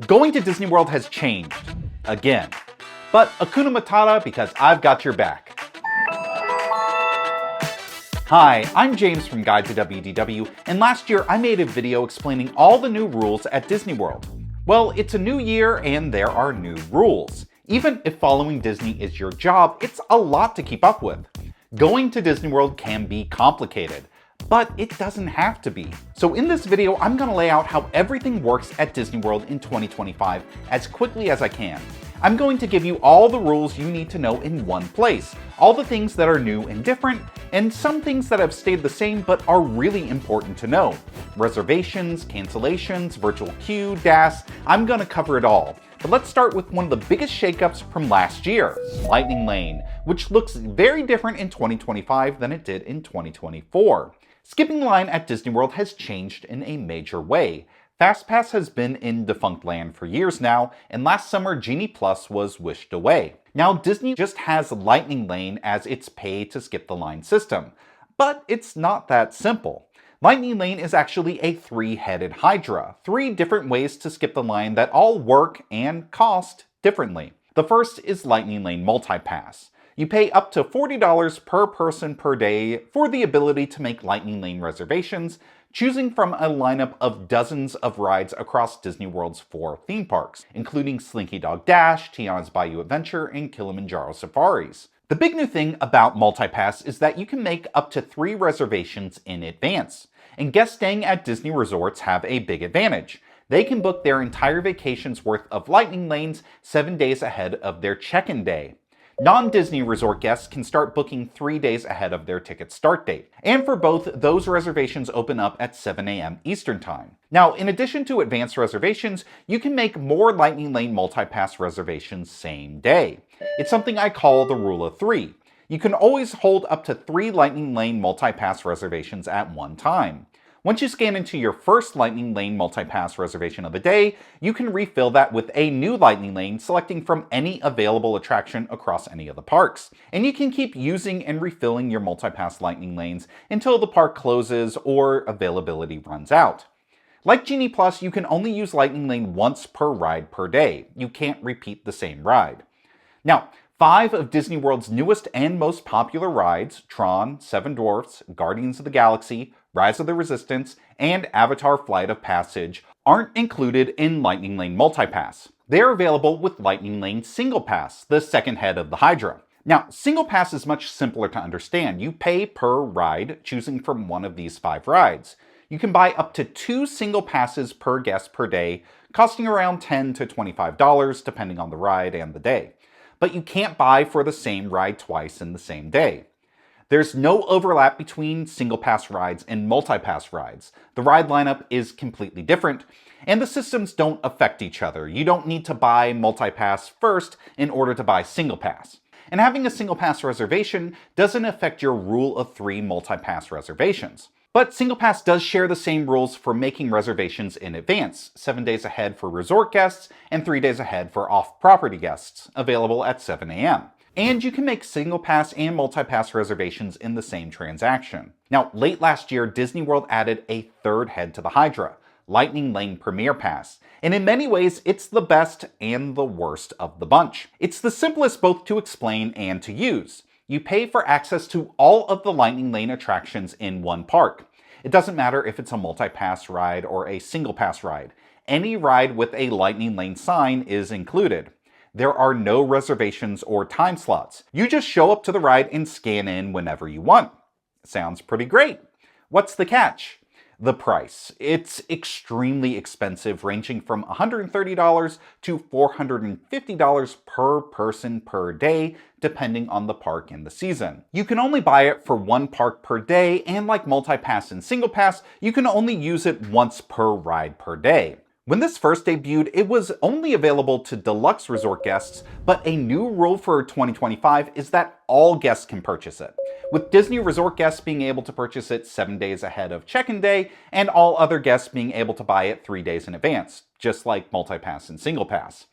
Going to Disney World has changed. Again. But Hakuna Matata because I've got your back. Hi, I'm James from Guide to WDW, and last year I made a video explaining all the new rules at Disney World. Well, it's a new year and there are new rules. Even if following Disney is your job, it's a lot to keep up with. Going to Disney World can be complicated, but it doesn't have to be. So in this video, I'm going to lay out how everything works at Disney World in 2025 as quickly as I can. I'm going to give you all the rules you need to know in one place, all the things that are new and different, and some things that have stayed the same but are really important to know. Reservations, cancellations, virtual queue, DAS, I'm going to cover it all. But let's start with one of the biggest shakeups from last year, Lightning Lane, which looks very different in 2025 than it did in 2024. Skipping line at Disney World has changed in a major way. FastPass has been in defunct land for years now, and last summer Genie Plus was wished away. Now Disney just has Lightning Lane as its pay-to-skip-the-line system. But it's not that simple. Lightning Lane is actually a three-headed hydra, 3 different ways to skip the line that all work and cost differently. The first is Lightning Lane Multi-Pass. You pay up to $40 per person per day for the ability to make Lightning Lane reservations, choosing from a lineup of dozens of rides across Disney World's 4 theme parks, including Slinky Dog Dash, Tiana's Bayou Adventure, and Kilimanjaro Safaris. The big new thing about Multi-Pass is that you can make up to 3 reservations in advance, and guests staying at Disney resorts have a big advantage. They can book their entire vacation's worth of Lightning Lanes 7 days ahead of their check-in day. Non-Disney resort guests can start booking 3 days ahead of their ticket start date. And for both, those reservations open up at 7 a.m. Eastern Time. Now, in addition to advanced reservations, you can make more Lightning Lane Multi-Pass reservations same day. It's something I call the Rule of 3. You can always hold up to 3 Lightning Lane Multi-Pass reservations at one time. Once you scan into your first Lightning Lane Multi-Pass reservation of the day, you can refill that with a new Lightning Lane, selecting from any available attraction across any of the parks. And you can keep using and refilling your Multi-Pass Lightning Lanes until the park closes or availability runs out. Like Genie Plus, you can only use Lightning Lane once per ride per day. You can't repeat the same ride. Now, 5 of Disney World's newest and most popular rides, Tron, Seven Dwarfs, Guardians of the Galaxy, Rise of the Resistance, and Avatar Flight of Passage, aren't included in Lightning Lane Multi-Pass. They're available with Lightning Lane Single Pass, the second head of the Hydra. Now, Single Pass is much simpler to understand. You pay per ride, choosing from one of these 5 rides. You can buy up to 2 single passes per guest per day, costing around $10 to $25 depending on the ride and the day. But you can't buy for the same ride twice in the same day. There's no overlap between single pass rides and multi-pass rides. The ride lineup is completely different, and the systems don't affect each other. You don't need to buy multi-pass first in order to buy single pass. And having a single pass reservation doesn't affect your Rule of 3 multi-pass reservations. But Single Pass does share the same rules for making reservations in advance, 7 days ahead for resort guests and 3 days ahead for off-property guests, available at 7 a.m. And you can make Single Pass and Multi-Pass reservations in the same transaction. Now, late last year, Disney World added a third head to the Hydra, Lightning Lane Premier Pass. And in many ways, it's the best and the worst of the bunch. It's the simplest both to explain and to use. You pay for access to all of the Lightning Lane attractions in one park. It doesn't matter if it's a multi-pass ride or a single pass ride. Any ride with a Lightning Lane sign is included. There are no reservations or time slots. You just show up to the ride and scan in whenever you want. Sounds pretty great. What's the catch? The price. It's extremely expensive, ranging from $130 to $450 per person per day, depending on the park and the season. You can only buy it for 1 park per day, and like multi-pass and single pass, you can only use it once per ride per day. When this first debuted, it was only available to deluxe resort guests, but a new rule for 2025 is that all guests can purchase it, with Disney resort guests being able to purchase it 7 days ahead of check-in day, and all other guests being able to buy it 3 days in advance, just like multi-pass and single pass.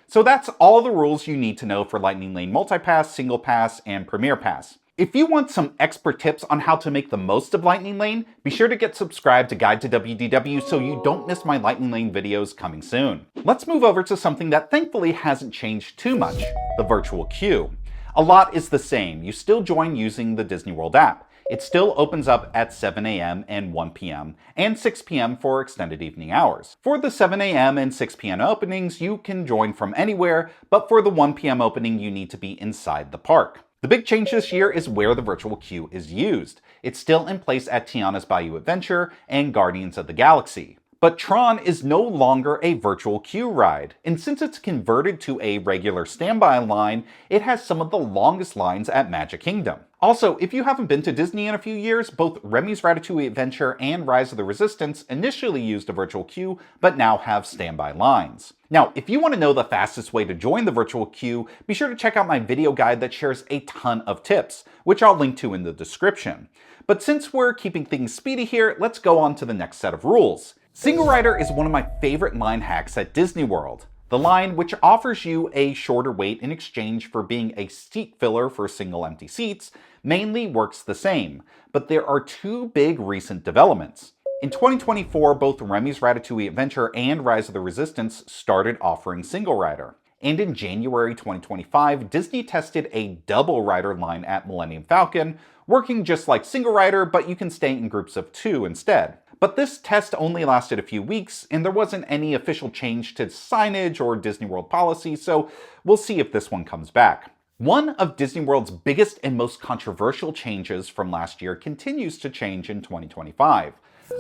So that's all the rules you need to know for Lightning Lane Multi-Pass, Single Pass, and Premier Pass. If you want some expert tips on how to make the most of Lightning Lane, be sure to get subscribed to Guide to WDW so you don't miss my Lightning Lane videos coming soon. Let's move over to something that thankfully hasn't changed too much, the virtual queue. A lot is the same. You still join using the Disney World app. It still opens up at 7 a.m. and 1 p.m. and 6 p.m. for extended evening hours. For the 7 a.m. and 6 p.m. openings, you can join from anywhere, but for the 1 p.m. opening, you need to be inside the park. The big change this year is where the virtual queue is used. It's still in place at Tiana's Bayou Adventure and Guardians of the Galaxy. But Tron is no longer a virtual queue ride, and since it's converted to a regular standby line, it has some of the longest lines at Magic Kingdom. Also, if you haven't been to Disney in a few years, both Remy's Ratatouille Adventure and Rise of the Resistance initially used a virtual queue, but now have standby lines. Now, if you want to know the fastest way to join the virtual queue, be sure to check out my video guide that shares a ton of tips, which I'll link to in the description. But since we're keeping things speedy here, let's go on to the next set of rules. Single rider is one of my favorite line hacks at Disney World. The line, which offers you a shorter wait in exchange for being a seat filler for single empty seats, mainly works the same, but there are two big recent developments. In 2024, both Remy's Ratatouille Adventure and Rise of the Resistance started offering single rider. And in January 2025, Disney tested a double rider line at Millennium Falcon, working just like single rider, but you can stay in groups of 2 instead. But this test only lasted a few weeks, and there wasn't any official change to signage or Disney World policy, so we'll see if this one comes back. One of Disney World's biggest and most controversial changes from last year continues to change in 2025.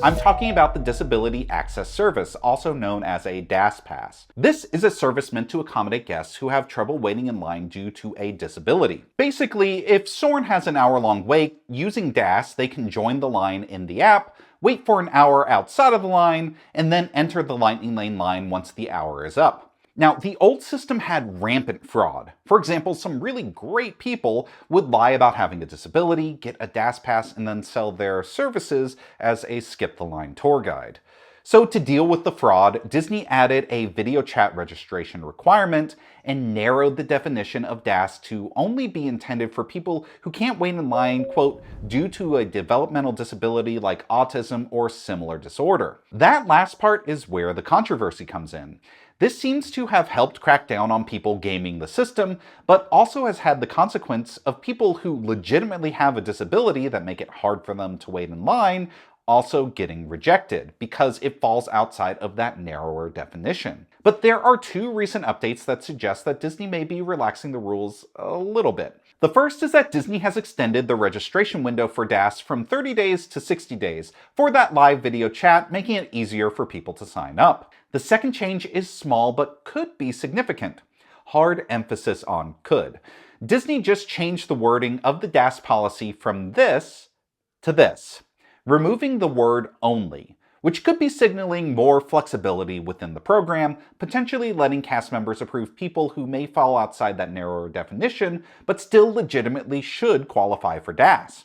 I'm talking about the Disability Access Service, also known as a DAS Pass. This is a service meant to accommodate guests who have trouble waiting in line due to a disability. Basically, if Soarin' has an hour-long wait, using DAS, they can join the line in the app, wait for an hour outside of the line, and then enter the Lightning Lane line once the hour is up. Now, the old system had rampant fraud. For example, some really great people would lie about having a disability, get a DAS pass, and then sell their services as a skip-the-line tour guide. So to deal with the fraud, Disney added a video chat registration requirement and narrowed the definition of DAS to only be intended for people who can't wait in line, quote, due to a developmental disability like autism or similar disorder. That last part is where the controversy comes in. This seems to have helped crack down on people gaming the system, but also has had the consequence of people who legitimately have a disability that make it hard for them to wait in line also getting rejected, because it falls outside of that narrower definition. But there are two recent updates that suggest that Disney may be relaxing the rules a little bit. The first is that Disney has extended the registration window for DAS from 30 days to 60 days for that live video chat, making it easier for people to sign up. The second change is small but could be significant. Hard emphasis on could. Disney just changed the wording of the DAS policy from this to this, removing the word only, which could be signaling more flexibility within the program, potentially letting cast members approve people who may fall outside that narrower definition, but still legitimately should qualify for DAS.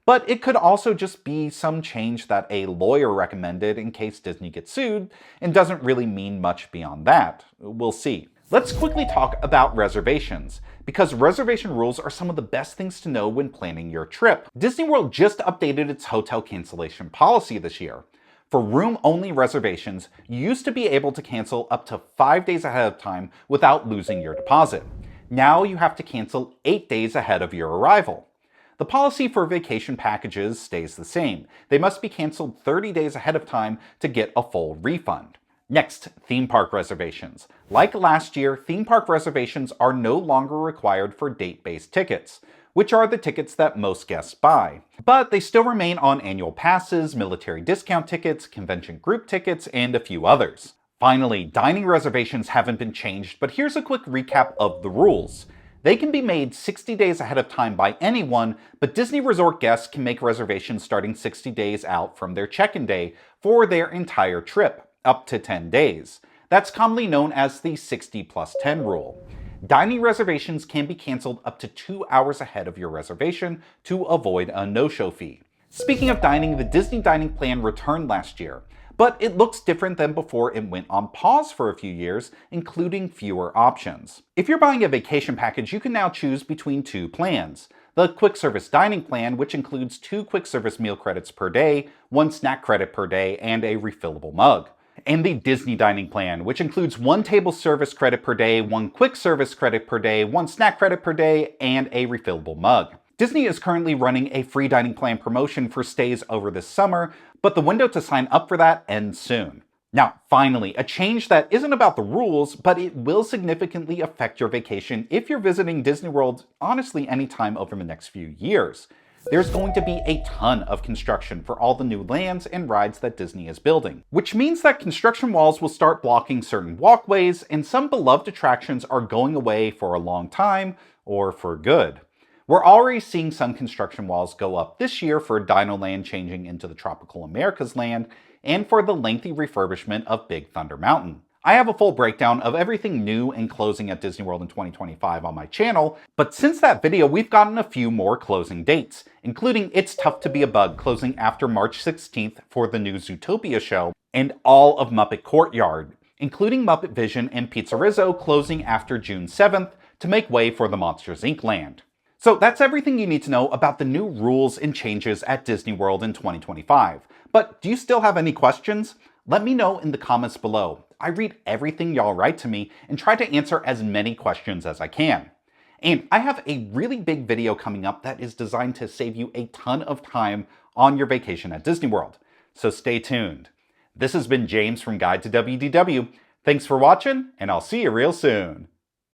But it could also just be some change that a lawyer recommended in case Disney gets sued, and doesn't really mean much beyond that. We'll see. Let's quickly talk about reservations, because reservation rules are some of the best things to know when planning your trip. Disney World just updated its hotel cancellation policy this year. For room-only reservations, you used to be able to cancel up to 5 days ahead of time without losing your deposit. Now you have to cancel 8 days ahead of your arrival. The policy for vacation packages stays the same. They must be canceled 30 days ahead of time to get a full refund. Next, theme park reservations. Like last year, theme park reservations are no longer required for date-based tickets, which are the tickets that most guests buy. But they still remain on annual passes, military discount tickets, convention group tickets, and a few others. Finally, dining reservations haven't been changed, but here's a quick recap of the rules. They can be made 60 days ahead of time by anyone, but Disney Resort guests can make reservations starting 60 days out from their check-in day for their entire trip, up to 10 days. That's commonly known as the 60+10 rule. Dining reservations can be canceled up to 2 hours ahead of your reservation to avoid a no-show fee. Speaking of dining, the Disney Dining Plan returned last year, but it looks different than before it went on pause for a few years, including fewer options. If you're buying a vacation package, you can now choose between two plans. the quick service dining plan, which includes 2 quick service meal credits per day, 1 snack credit per day, and a refillable mug. And the Disney dining plan, which includes 1 table service credit per day, 1 quick service credit per day, 1 snack credit per day, and a refillable mug. Disney is currently running a free dining plan promotion for stays over this summer, but the window to sign up for that ends soon. Now, finally, a change that isn't about the rules, but it will significantly affect your vacation if you're visiting Disney World, honestly, anytime over the next few years. There's going to be a ton of construction for all the new lands and rides that Disney is building, which means that construction walls will start blocking certain walkways, and some beloved attractions are going away for a long time, or for good. We're already seeing some construction walls go up this year for Dino Land changing into the Tropical Americas land, and for the lengthy refurbishment of Big Thunder Mountain. I have a full breakdown of everything new and closing at Disney World in 2025 on my channel, but since that video we've gotten a few more closing dates, including It's Tough to Be a Bug closing after March 16th for the new Zootopia show, and all of Muppet Courtyard, including Muppet Vision and Pizzerizzo closing after June 7th to make way for the Monsters Inc. land. So that's everything you need to know about the new rules and changes at Disney World in 2025. But do you still have any questions? Let me know in the comments below. I read everything y'all write to me and try to answer as many questions as I can. And I have a really big video coming up that is designed to save you a ton of time on your vacation at Disney World. So stay tuned. This has been James from Guide to WDW. Thanks for watching, and I'll see you real soon.